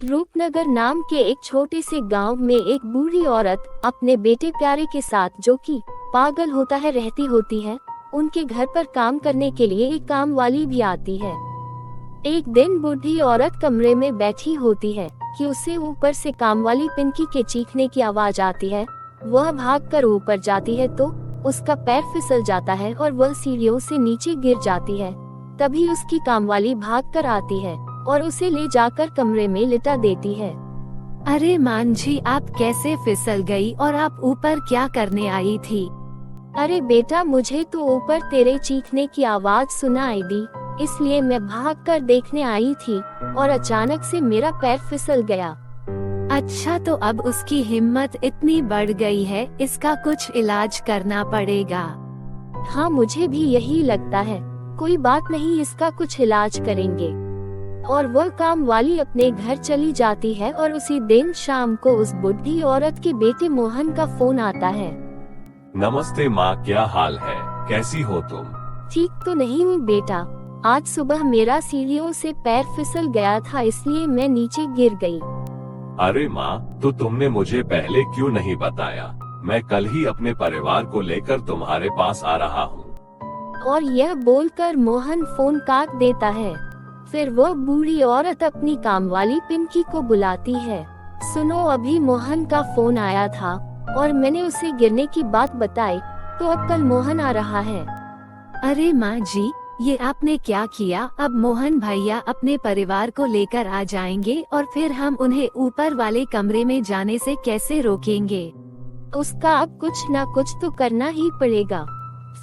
रूपनगर नाम के एक छोटे से गांव में एक बूढ़ी औरत अपने बेटे प्यारे के साथ, जो कि पागल होता है, रहती होती है। उनके घर पर काम करने के लिए एक काम वाली भी आती है। एक दिन बूढ़ी औरत कमरे में बैठी होती है कि उसे ऊपर से काम वाली पिंकी के चीखने की आवाज आती है। वह भागकर ऊपर जाती है तो उसका पैर फिसल जाता है और वह सीढ़ियों से नीचे गिर जाती है। तभी उसकी कामवाली भागकर आती है और उसे ले जाकर कमरे में लिटा देती है। अरे मान जी, आप कैसे फिसल गई और आप ऊपर क्या करने आई थी? अरे बेटा, मुझे तो ऊपर तेरे चीखने की आवाज सुनाई दी, इसलिए मैं भागकर देखने आई थी और अचानक से मेरा पैर फिसल गया। अच्छा, तो अब उसकी हिम्मत इतनी बढ़ गई है, इसका कुछ इलाज करना पड़ेगा। हाँ, मुझे भी यही लगता है। कोई बात नहीं, इसका कुछ इलाज करेंगे। और वह काम वाली अपने घर चली जाती है और उसी दिन शाम को उस बुढ़ी औरत के बेटे मोहन का फोन आता है। नमस्ते माँ, क्या हाल है? कैसी हो तुम? ठीक तो नहीं हूँ बेटा, आज सुबह मेरा सीढ़ियों से पैर फिसल गया था, इसलिए मैं नीचे गिर गई। अरे माँ, तो तुमने मुझे पहले क्यों नहीं बताया? मैं कल ही अपने परिवार को लेकर तुम्हारे पास आ रहा हूँ। और यह बोलकर मोहन फोन काट देता है। फिर वह बूढ़ी औरत अपनी कामवाली पिंकी को बुलाती है। सुनो, अभी मोहन का फोन आया था और मैंने उसे गिरने की बात बताई, तो अब कल मोहन आ रहा है। अरे माँ जी, ये आपने क्या किया? अब मोहन भैया अपने परिवार को लेकर आ जाएंगे और फिर हम उन्हें ऊपर वाले कमरे में जाने से कैसे रोकेंगे? उसका अब कुछ न कुछ तो करना ही पड़ेगा।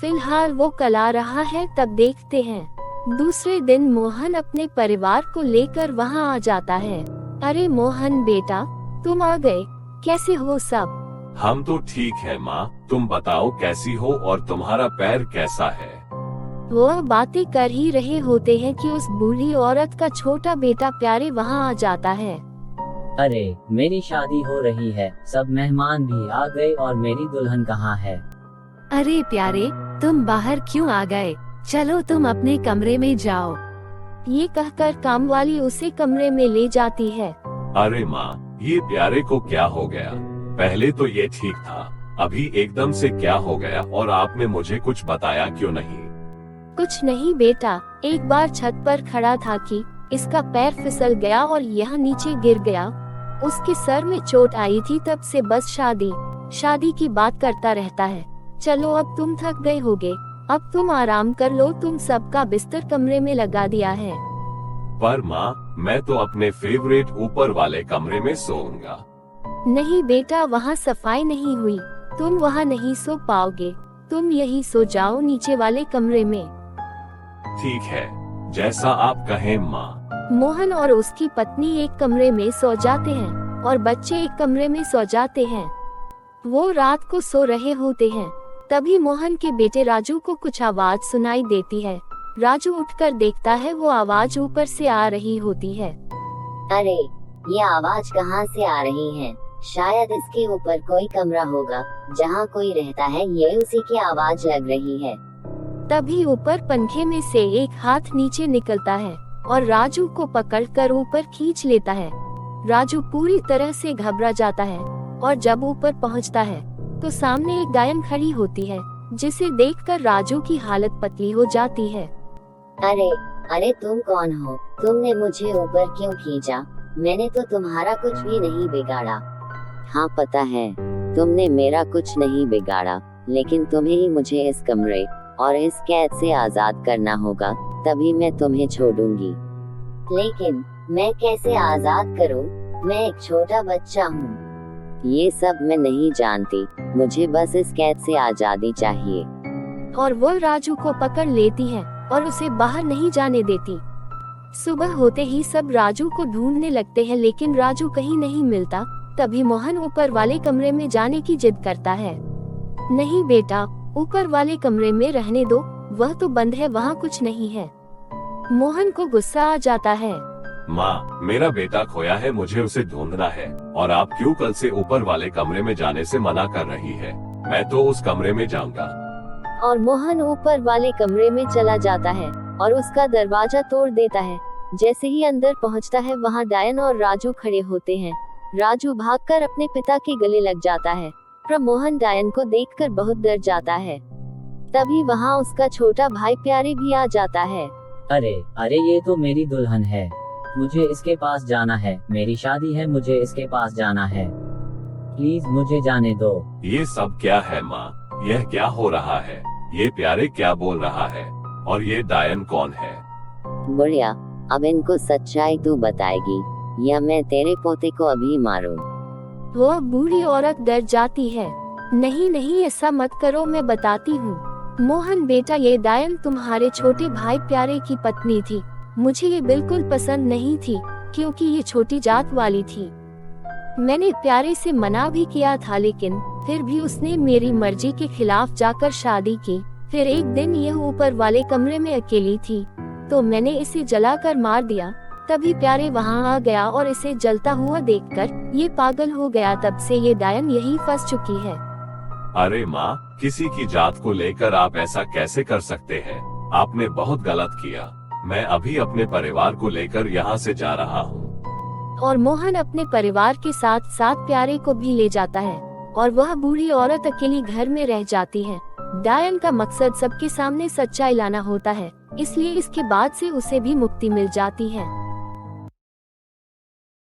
फिलहाल वो कल आ रहा है, तब देखते हैं। दूसरे दिन मोहन अपने परिवार को लेकर वहाँ आ जाता है। अरे मोहन बेटा, तुम आ गए, कैसे हो सब? हम तो ठीक है माँ, तुम बताओ कैसी हो और तुम्हारा पैर कैसा है? वह बातें कर ही रहे होते हैं कि उस बूढ़ी औरत का छोटा बेटा प्यारे वहाँ आ जाता है। अरे, मेरी शादी हो रही है, सब मेहमान भी आ गए और मेरी दुल्हन कहाँ है? अरे प्यारे, तुम बाहर क्यों आ गए? चलो तुम अपने कमरे में जाओ। ये कहकर कामवाली उसे कमरे में ले जाती है। अरे माँ, ये प्यारे को क्या हो गया? पहले तो ये ठीक था, अभी एकदम से क्या हो गया और आपने मुझे कुछ बताया क्यों नहीं? कुछ नहीं बेटा, एक बार छत पर खड़ा था कि इसका पैर फिसल गया और यहाँ नीचे गिर गया। उसके सर में चोट आई थी, तब से बस शादी की बात करता रहता है। चलो, अब तुम थक गए होगे, अब तुम आराम कर लो। तुम सबका बिस्तर कमरे में लगा दिया है। पर माँ, मैं तो अपने फेवरेट ऊपर वाले कमरे में सोऊंगा। नहीं बेटा, वहाँ सफाई नहीं हुई, तुम वहाँ नहीं सो पाओगे। तुम यही सो जाओ नीचे वाले कमरे में। ठीक है, जैसा आप कहें माँ। मोहन और उसकी पत्नी एक कमरे में सो जाते हैं और बच्चे एक कमरे में सो जाते हैं। वो रात को सो रहे होते हैं, तभी मोहन के बेटे राजू को कुछ आवाज सुनाई देती है। राजू उठकर देखता है, वो आवाज ऊपर से आ रही होती है। अरे, ये आवाज कहाँ से आ रही है? शायद इसके ऊपर कोई कमरा होगा जहाँ कोई रहता है, ये उसी की आवाज लग रही है। तभी ऊपर पंखे में से एक हाथ नीचे निकलता है और राजू को पकड़कर ऊपर खींच लेता है। राजू पूरी तरह से घबरा जाता है और जब ऊपर पहुँचता है तो सामने एक गायन खड़ी होती है, जिसे देखकर राजू की हालत पतली हो जाती है। अरे तुम कौन हो? तुमने मुझे ऊपर क्यों खींचा? मैंने तो तुम्हारा कुछ भी नहीं बिगाड़ा। हाँ पता है, तुमने मेरा कुछ नहीं बिगाड़ा, लेकिन तुम्हें ही मुझे इस कमरे और इस कैद से आजाद करना होगा, तभी मैं तुम्हें छोड़ूंगी। लेकिन मैं कैसे आजाद करूं? मैं एक छोटा बच्चा हूँ। ये सब मैं नहीं जानती, मुझे बस इस कैद से आजादी चाहिए। और वो राजू को पकड़ लेती है और उसे बाहर नहीं जाने देती। सुबह होते ही सब राजू को ढूंढने लगते हैं, लेकिन राजू कहीं नहीं मिलता। तभी मोहन ऊपर वाले कमरे में जाने की जिद करता है। नहीं बेटा, ऊपर वाले कमरे में रहने दो, वह तो बंद है, वहाँ कुछ नहीं है। मोहन को गुस्सा आ जाता है। माँ, मेरा बेटा खोया है, मुझे उसे ढूंढना है और आप क्यों कल से ऊपर वाले कमरे में जाने से मना कर रही है? मैं तो उस कमरे में जाऊंगा। और मोहन ऊपर वाले कमरे में चला जाता है और उसका दरवाजा तोड़ देता है। जैसे ही अंदर पहुंचता है वहां डायन और राजू खड़े होते हैं। राजू भागकर अपने पिता के गले लग जाता है, पर मोहन डायन को देखकर बहुत डर जाता है। तभी वहां उसका छोटा भाई प्यारे भी आ जाता है। अरे अरे, ये तो मेरी दुल्हन है, मुझे इसके पास जाना है, मेरी शादी है, मुझे इसके पास जाना है, प्लीज मुझे जाने दो। ये सब क्या है माँ? यह क्या हो रहा है? ये प्यारे क्या बोल रहा है? और ये डायन कौन है? बुढ़िया, अब इनको सच्चाई तू बताएगी या मैं तेरे पोते को अभी मारूं? वह बूढ़ी औरत डर जाती है। नहीं नहीं, ऐसा मत करो, मैं बताती हूँ। मोहन बेटा, ये डायन तुम्हारे छोटे भाई प्यारे की पत्नी थी। मुझे ये बिल्कुल पसंद नहीं थी, क्योंकि ये छोटी जात वाली थी। मैंने प्यारे से मना भी किया था, लेकिन फिर भी उसने मेरी मर्जी के खिलाफ जाकर शादी की। फिर एक दिन यह ऊपर वाले कमरे में अकेली थी, तो मैंने इसे जलाकर मार दिया। तभी प्यारे वहां आ गया और इसे जलता हुआ देखकर ये पागल हो गया। तब से ये डायन यही फंस चुकी है। अरे माँ, किसी की जात को लेकर आप ऐसा कैसे कर सकते हैं? आपने बहुत गलत किया। मैं अभी अपने परिवार को लेकर यहाँ से जा रहा हूँ। और मोहन अपने परिवार के साथ साथ प्यारे को भी ले जाता है और वह बूढ़ी औरत अकेली घर में रह जाती है। डायन का मकसद सबके सामने सच्चाई लाना होता है, इसलिए इसके बाद से उसे भी मुक्ति मिल जाती है।